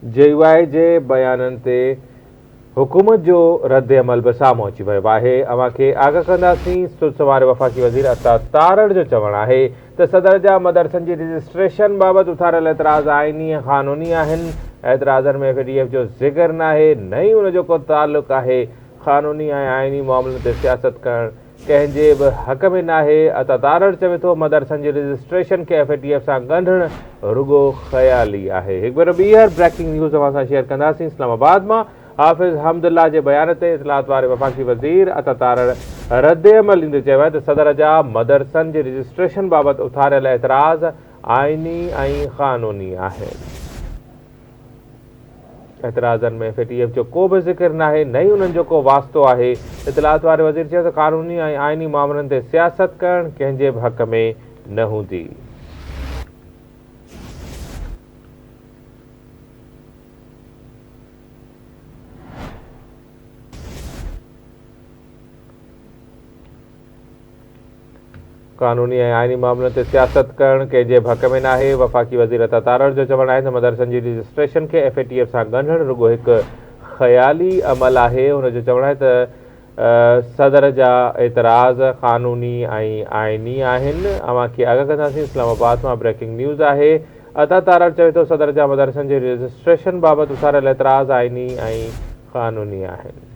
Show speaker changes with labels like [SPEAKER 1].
[SPEAKER 1] JUI जे बयाननि ते हुकूमत जो रद्द अमल बि साम्हूं अची वियो आहे। अव्हां खे आगाह कंदासीं, सुवारे वफ़ाक़ी वज़ीर अता तारड़ जो चवणु आहे त सदर जा मदरसनि जी रजिस्ट्रेशन बाबति उथारियल एतिराज़ आइनी ऐं क़ानूनी आहिनि। एतिराज़नि में FATF जो ज़िक्र नाहे, न ई उन जो को तालुक़ आहे। क़ानूनी ऐं आइनी मामलनि ते सियासत करणु कंहिंजे बि हक़ में नाहे। अता तारड़ चवे थो, मदरसनि जी रजिस्ट्रेशन खे FATF सां ॻंढणु रुॻो ख़याली आहे। हिकु भेरो ॿीहर ब्रेकिंग न्यूज़ अव्हां सां शेयर कंदासीं। इस्लामाबाद मां हाफ़िज़ हमदुल्ला जे बयान ते इतलात वारे वफ़ाक़ी वज़ीर अता तारड़ रद्द अमल ॾींदे चयो आहे त सदर जा मदरसनि जी रजिस्ट्रेशन बाबति उथारियल एतिराज़ आइनी ऐं क़ानूनी आहे। एतिराज़नि में FATF जो को बि ज़िक्र नाहे, न ई उन्हनि जो को वास्तो आहे। इतलात वारे वज़ीर चयो त क़ानूनी ऐं आइनी मामलनि ते सियासत करणु कंहिंजे बि हक़ में न हूंदी। क़ानूनी ऐं आइनी मामलनि ते सियासत करणु कंहिंजे बि हक़ में नाहे। वफ़ाक़ी वज़ीर अता तारड़ जो चवणु आहे त मदरसनि जी रजिस्ट्रेशन खे FATF सां ॻंढणु रुॻो हिकु ख़याली अमल आहे। हुन जो चवणु आहे त सदर जा एतिराज़ क़ानूनी ऐं आइनी आहिनि। अव्हां खे आगाह कंदासीं, इस्लामाबाद मां ब्रेकिंग न्यूज़ आहे। अता तारड़ चवे थो, सदर जा मदरसनि जी रजिस्ट्रेशन बाबति उथारियल एतिराज़ आइनी ऐं क़ानूनी आहिनि।